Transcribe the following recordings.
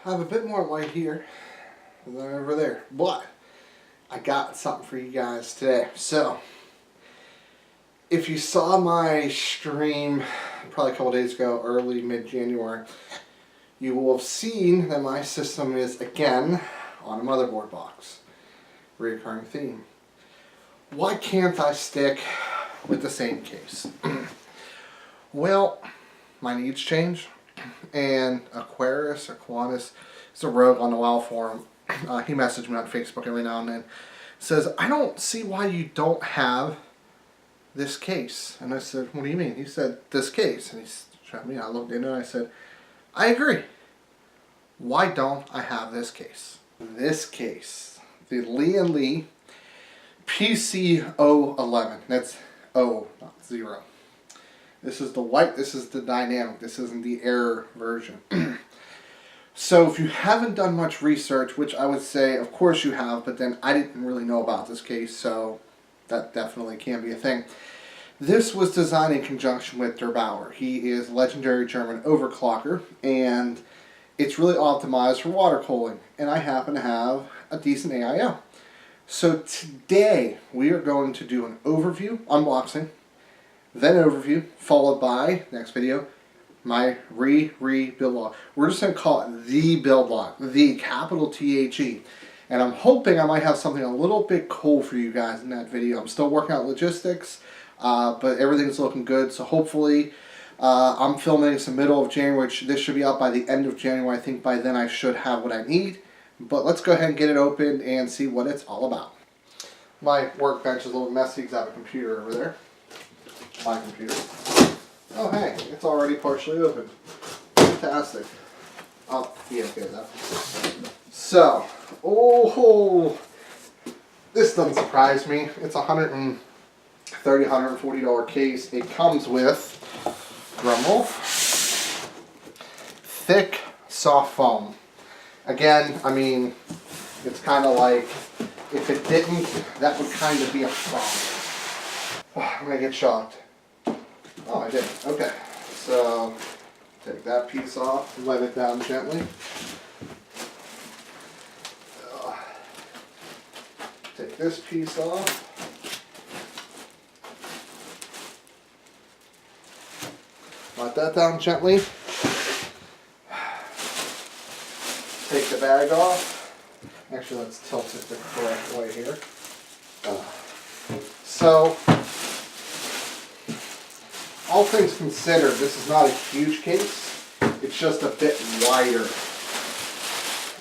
I have a bit more light here than over there, but I got something for you guys today. So, if you saw my stream probably a couple days ago, early mid-January, you will have seen that my system is again on a motherboard box. Recurring theme. Why can't I stick with the same case? Well, my needs change, and Aquarius or Quantus is a rogue on the WoW forum. He messaged me on Facebook every now and then. Says, I don't see why you don't have this case. And I said, what do you mean? He said, this case. And he showed me. I looked into it and I said, I agree. Why don't I have this case? This case. The Lian PC O11. That's O, not 0. This is the white, this is the dynamic, this isn't the error version. So if you haven't done much research, which I would say, of course you have, but then I didn't really know about this case, so that definitely can be a thing. This was designed in conjunction with Der Bauer. He is a legendary German overclocker, and it's really optimized for water cooling. And I happen to have a decent AIO. So today we are going to do an overview, unboxing, then overview, followed by, next video, my build log. We're just going to call it the build log, the capital THE. And I'm hoping I might have something a little bit cool for you guys in that video. I'm still working out logistics, but everything's looking good. So hopefully, I'm filming this in the middle of January. This should be out by the end of January. I think by then I should have what I need. But let's go ahead and get it open and see what it's all about. My workbench is a little messy because I have a computer over there. My computer. Oh hey, it's already partially open. Fantastic. Oh, yeah, okay, that. So, oh, this doesn't surprise me. It's a $130, $140 case. It comes with, drumroll, thick, soft foam. Again, I mean, it's kind of like, if it didn't, that would kind of be a problem. I'm going to get shocked. Oh, I did. Okay. So, take that piece off, let it down gently. Take this piece off. Let that down gently. Take the bag off. Actually, let's tilt it the correct way here. So, all things considered, this is not a huge case. It's just a bit wider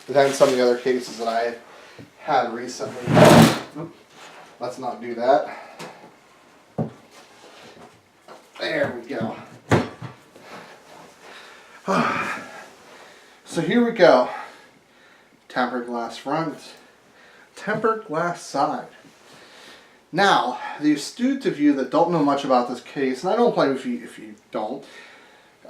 than some of the other cases that I had recently. Let's not do that. There we go. So here we go. Tempered glass front, tempered glass side. Now, the astute of you that don't know much about this case, and I don't blame you if you don't,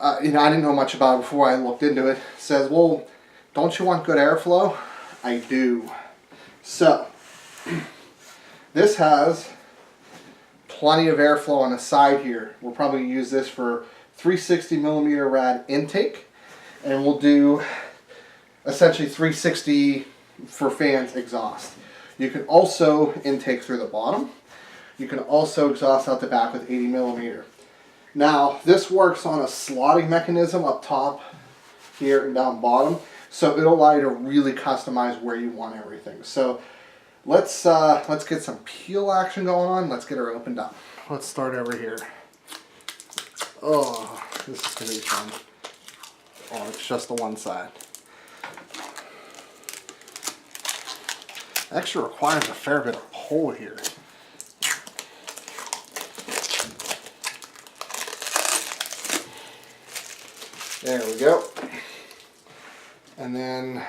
I didn't know much about it before I looked into it, says, well, don't you want good airflow? I do. So, this has plenty of airflow on the side here. We'll probably use this for 360 millimeter rad intake, and we'll do essentially 360 for fans exhaust. You can also intake through the bottom. You can also exhaust out the back with 80 millimeter. Now, this works on a slotting mechanism up top here and down bottom, so it'll allow you to really customize where you want everything. So let's get some peel action going on. Let's get her opened up. Let's start over here. Oh, this is gonna be fun. Oh, it's just the one side. Actually requires a fair bit of pull here. There we go. And then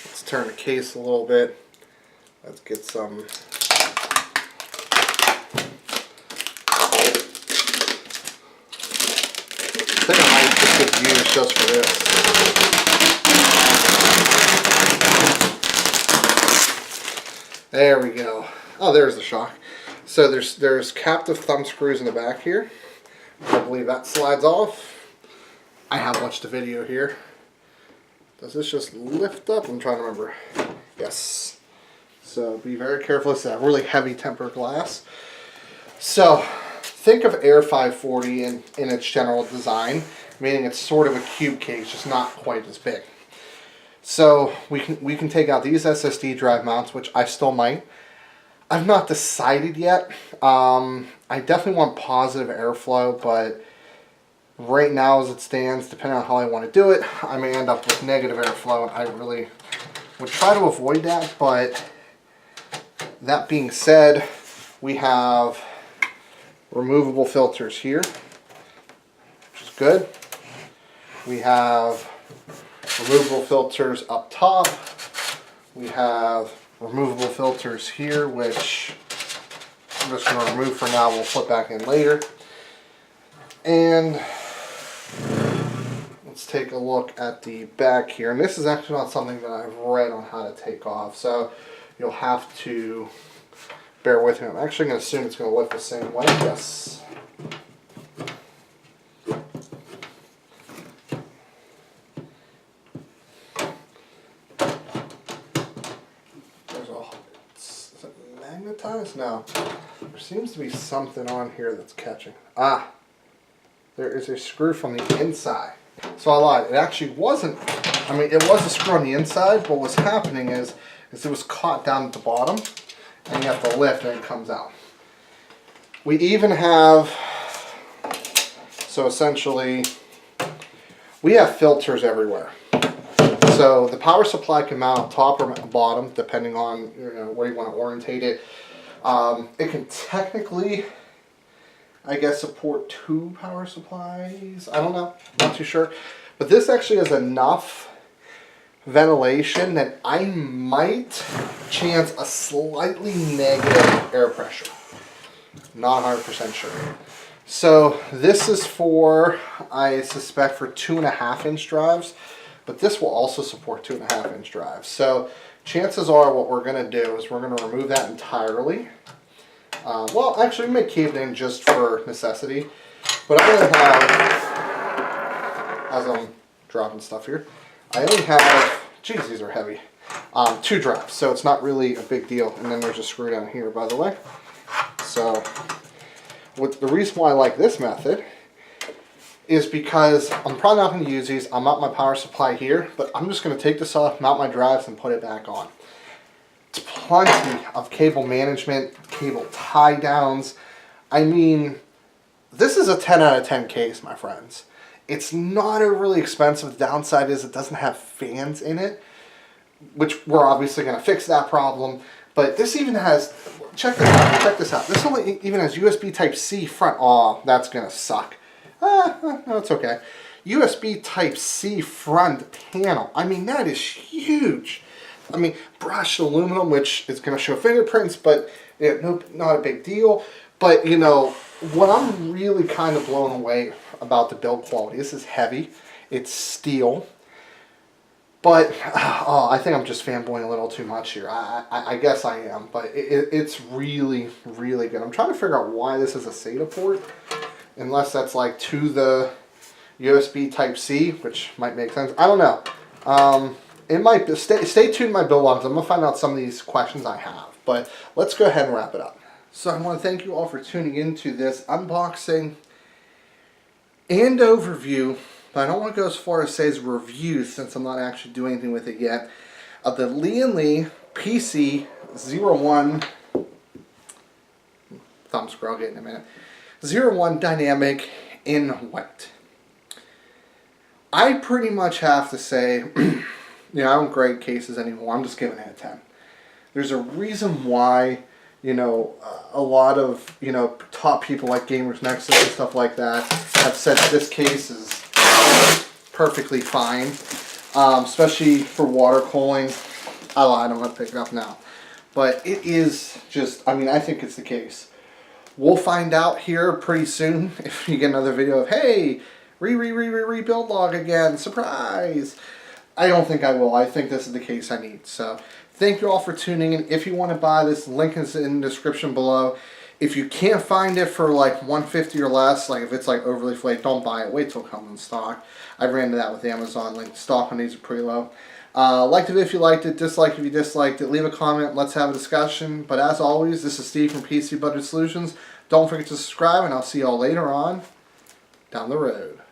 let's turn the case a little bit. Let's get some. I think I might just get views just for this. There we go. Oh, there's the shock. So there's captive thumb screws in the back here. I believe that slides off. I have watched the video here. Does this just lift up? I'm trying to remember. Yes. So be very careful. It's a really heavy tempered glass. So think of Air 540 in its general design, meaning it's sort of a cube case, just not quite as big. So we can take out these SSD drive mounts, which I still might. I've not decided yet. I definitely want positive airflow, but right now as it stands, depending on how I want to do it, I may end up with negative airflow, and I really would try to avoid that. But that being said, we have removable filters here, which is good. We have removable filters up top. We have removable filters here, which I'm just going to remove for now. We'll flip back in later. And let's take a look at the back here. And this is actually not something that I've read on how to take off, so you'll have to bear with me. I'm actually going to assume it's going to lift the same way. Yes. Is it magnetized? No. There seems to be something on here that's catching. Ah. There is a screw from the inside. So I lied. It actually wasn't. I mean, it was a screw on the inside, but what's happening is it was caught down at the bottom, and you have to lift and it comes out. We even have, so essentially, we have filters everywhere. So the power supply can mount up top or bottom, depending on where you want to orientate it. It can technically, I guess, support 2 power supplies. I don't know, not too sure. But this actually has enough ventilation that I might chance a slightly negative air pressure. Not 100% sure. So this is for, I suspect, for 2.5-inch drives, but this will also support 2.5-inch drives. So chances are what we're going to do is we're going to remove that entirely. Well, actually, we may keep it in just for necessity. But I only have, as I'm dropping stuff here, I only have, geez, these are heavy, 2 drives. So it's not really a big deal. And then there's a screw down here, by the way. So the reason why I like this method is because I'm probably not going to use these. I'll mount my power supply here, but I'm just going to take this off, mount my drives, and put it back on. Plenty of cable management, cable tie downs. I mean, this is a 10 out of 10 case, my friends. It's not overly expensive. The downside is it doesn't have fans in it, which we're obviously going to fix that problem. But this even has, check this out, check this out. This only even has USB Type-C front. Oh, that's going to suck. No, it's okay. USB Type-C front panel. I mean, that is huge. I mean, brushed aluminum, which is going to show fingerprints, but not a big deal. But, what I'm really kind of blown away about the build quality, this is heavy. It's steel. But, I think I'm just fanboying a little too much here. I guess I am, but it's really, really good. I'm trying to figure out why this is a SATA port, unless that's like to the USB Type-C, which might make sense. I don't know. It might be, stay tuned to my build logs. I'm going to find out some of these questions I have. But let's go ahead and wrap it up. So I want to thank you all for tuning into this unboxing and overview, but I don't want to go as far as say as review since I'm not actually doing anything with it yet, of the Lian PC01, thumb scroll, I'll get in a minute, 01 Dynamic in white. I pretty much have to say, I don't grade cases anymore. I'm just giving it a 10. There's a reason why, a lot of, top people like Gamers Nexus and stuff like that have said this case is perfectly fine, especially for water cooling. I lied, I'm going to pick it up now. But it is just, I think it's the case. We'll find out here pretty soon if you get another video of, hey, rebuild log again, surprise. I don't think I will. I think this is the case I need. So thank you all for tuning in. If you want to buy this, link is in the description below. If you can't find it for like $150 or less, like if it's like overly flaked, don't buy it. Wait till it comes in stock. I ran into that with Amazon. Like stock on these are pretty low. Like the video if you liked it, dislike if you disliked it, leave a comment, let's have a discussion. But as always, this is Steve from PC Budget Solutions. Don't forget to subscribe, and I'll see y'all later on down the road.